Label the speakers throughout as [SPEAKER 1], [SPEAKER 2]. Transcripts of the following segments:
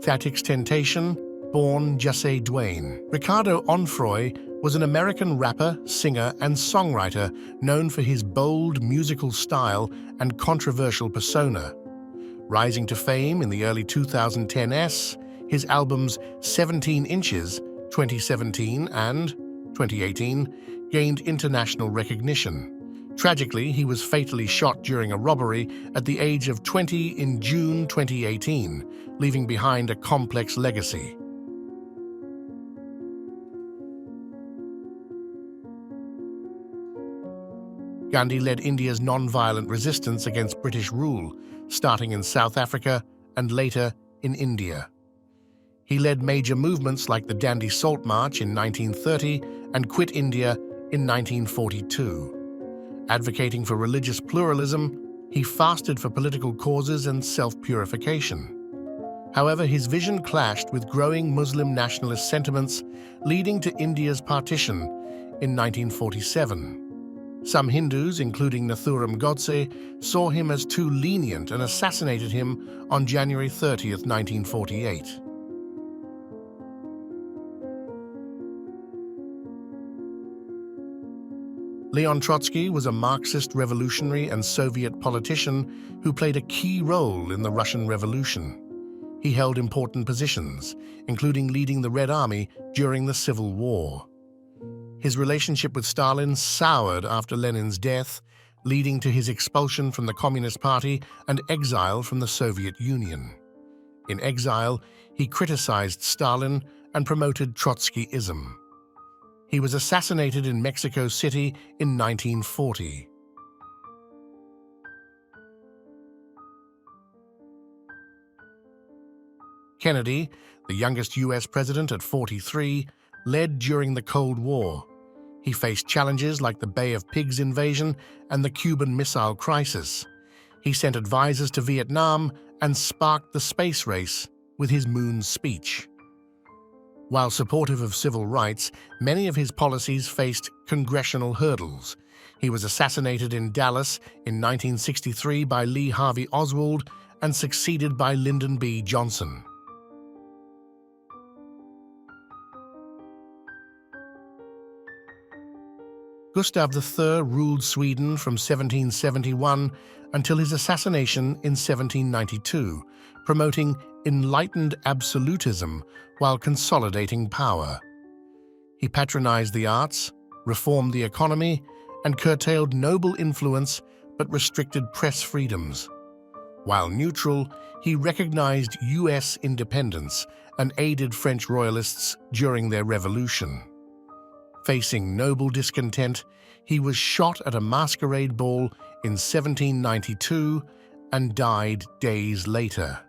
[SPEAKER 1] Temptation, born Jesse Duane. Ricardo Onfroy was an American rapper, singer, and songwriter known for his bold musical style and controversial persona. Rising to fame in the early 2010s, his albums 17 Inches, 2017 and 2018 gained international recognition. Tragically, he was fatally shot during a robbery at the age of 20 in June 2018, leaving behind a complex legacy. Gandhi led India's non-violent resistance against British rule, starting in South Africa and later in India. He led major movements like the Dandi Salt March in 1930 and Quit India in 1942. Advocating for religious pluralism, he fasted for political causes and self-purification. However, his vision clashed with growing Muslim nationalist sentiments, leading to India's partition in 1947. Some Hindus, including Nathuram Godse, saw him as too lenient and assassinated him on January 30, 1948. Leon Trotsky was a Marxist revolutionary and Soviet politician who played a key role in the Russian Revolution. He held important positions, including leading the Red Army during the Civil War. His relationship with Stalin soured after Lenin's death, leading to his expulsion from the Communist Party and exile from the Soviet Union. In exile, he criticized Stalin and promoted Trotskyism. He was assassinated in Mexico City in 1940. Kennedy, the youngest U.S. president at 43, led during the Cold War. He faced challenges like the Bay of Pigs invasion and the Cuban Missile Crisis. He sent advisors to Vietnam and sparked the space race with his Moon speech. While supportive of civil rights, many of his policies faced congressional hurdles. He was assassinated in Dallas in 1963 by Lee Harvey Oswald and succeeded by Lyndon B. Johnson. Gustav III ruled Sweden from 1771 until his assassination in 1792, promoting enlightened absolutism while consolidating power. He patronized the arts, reformed the economy, and curtailed noble influence but restricted press freedoms. While neutral, he recognized U.S. independence and aided French royalists during their revolution. Facing noble discontent, he was shot at a masquerade ball in 1792 and died days later.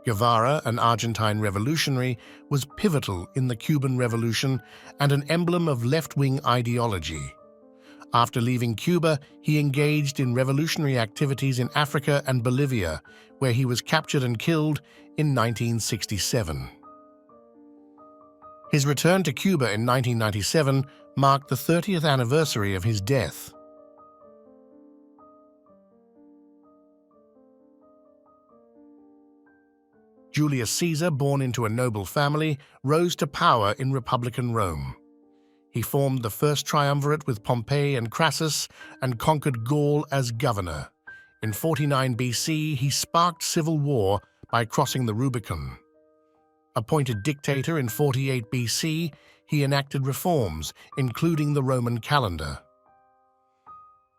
[SPEAKER 1] Guevara, an Argentine revolutionary, was pivotal in the Cuban Revolution and an emblem of left-wing ideology. After leaving Cuba, he engaged in revolutionary activities in Africa and Bolivia, where he was captured and killed in 1967. His return to Cuba in 1997 marked the 30th anniversary of his death. Julius Caesar, born into a noble family, rose to power in Republican Rome. He formed the first triumvirate with Pompey and Crassus and conquered Gaul as governor. In 49 BC, he sparked civil war by crossing the Rubicon. Appointed dictator in 48 BC, he enacted reforms, including the Roman calendar.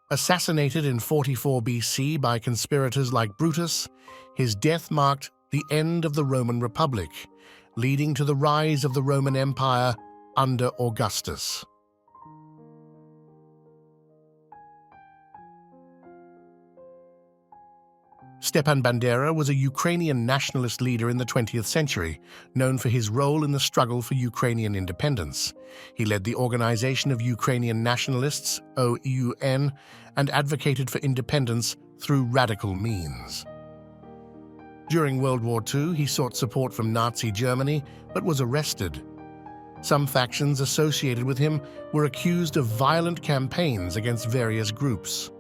[SPEAKER 1] Assassinated in 44 BC by conspirators like Brutus, his death marked the end of the Roman Republic, leading to the rise of the Roman Empire under Augustus. Stepan Bandera was a Ukrainian nationalist leader in the 20th century, known for his role in the struggle for Ukrainian independence. He led the Organization of Ukrainian Nationalists, OUN, and advocated for independence through radical means. During World War II, he sought support from Nazi Germany, but was arrested. Some factions associated with him were accused of violent campaigns against various groups.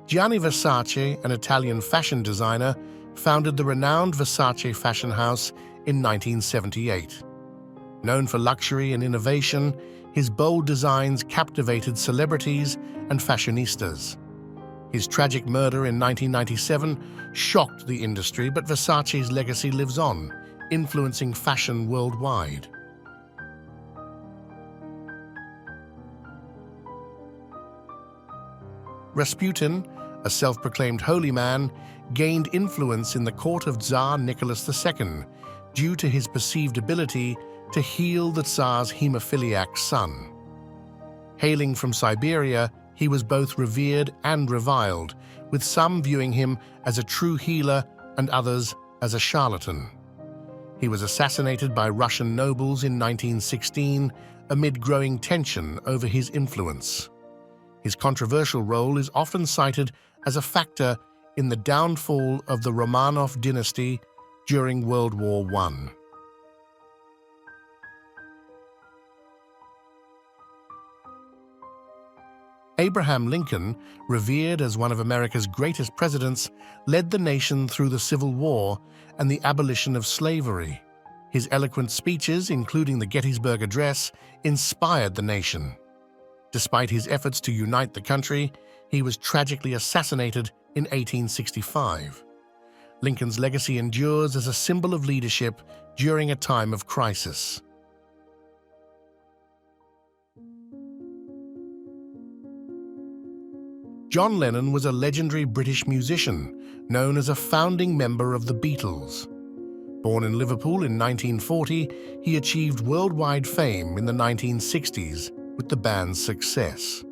[SPEAKER 1] Gianni Versace, an Italian fashion designer, founded the renowned Versace fashion house in 1978. Known for luxury and innovation, his bold designs captivated celebrities and fashionistas. His tragic murder in 1997 shocked the industry, but Versace's legacy lives on, influencing fashion worldwide. Rasputin, a self-proclaimed holy man, gained influence in the court of Tsar Nicholas II due to his perceived ability to heal the Tsar's hemophiliac son. Hailing from Siberia, he was both revered and reviled, with some viewing him as a true healer and others as a charlatan. He was assassinated by Russian nobles in 1916 amid growing tension over his influence. His controversial role is often cited as a factor in the downfall of the Romanov dynasty during World War I. Abraham Lincoln, revered as one of America's greatest presidents, led the nation through the Civil War and the abolition of slavery. His eloquent speeches, including the Gettysburg Address, inspired the nation. Despite his efforts to unite the country, he was tragically assassinated in 1865. Lincoln's legacy endures as a symbol of leadership during a time of crisis. John Lennon was a legendary British musician, known as a founding member of the Beatles. Born in Liverpool in 1940, he achieved worldwide fame in the 1960s with the band's success.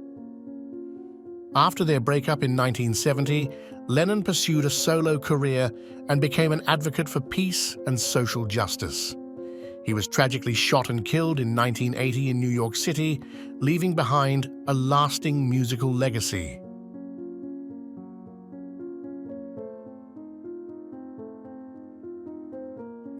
[SPEAKER 1] After their breakup in 1970, Lennon pursued a solo career and became an advocate for peace and social justice. He was tragically shot and killed in 1980 in New York City, leaving behind a lasting musical legacy.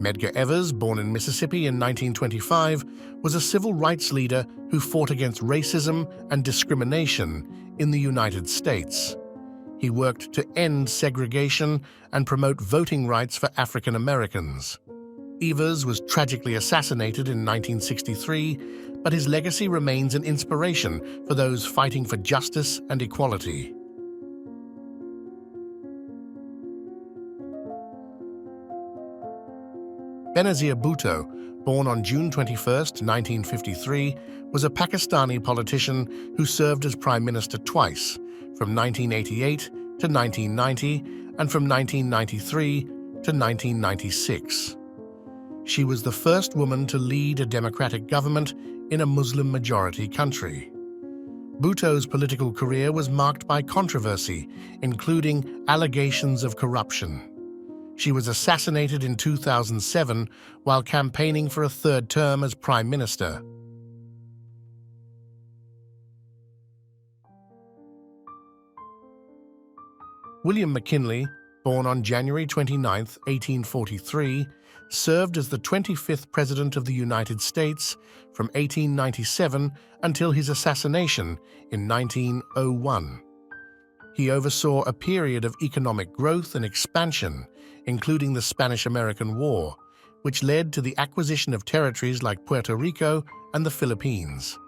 [SPEAKER 1] Medgar Evers, born in Mississippi in 1925, was a civil rights leader who fought against racism and discrimination in the United States. He worked to end segregation and promote voting rights for African Americans. Evers was tragically assassinated in 1963, but his legacy remains an inspiration for those fighting for justice and equality. Benazir Bhutto, born on June 21, 1953, was a Pakistani politician who served as Prime Minister twice, from 1988 to 1990 and from 1993 to 1996. She was the first woman to lead a democratic government in a Muslim-majority country. Bhutto's political career was marked by controversy, including allegations of corruption. She was assassinated in 2007 while campaigning for a third term as Prime Minister. William McKinley, born on January 29, 1843, served as the 25th President of the United States from 1897 until his assassination in 1901. He oversaw a period of economic growth and expansion, including the Spanish-American War, which led to the acquisition of territories like Puerto Rico and the Philippines.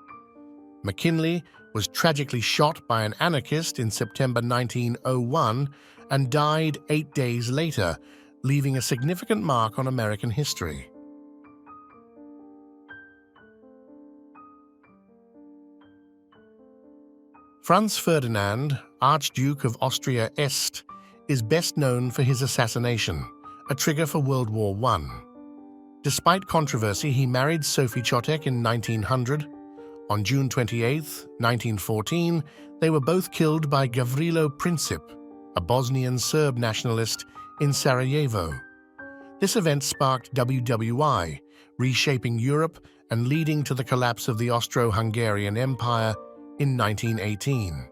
[SPEAKER 1] McKinley was tragically shot by an anarchist in September 1901 and died 8 days later, leaving a significant mark on American history. Franz Ferdinand, Archduke of Austria-Este, is best known for his assassination, a trigger for World War I. Despite controversy, he married Sophie Chotek in 1900. On June 28, 1914, they were both killed by Gavrilo Princip, a Bosnian Serb nationalist, in Sarajevo. This event sparked WWI, reshaping Europe and leading to the collapse of the Austro-Hungarian Empire in 1918.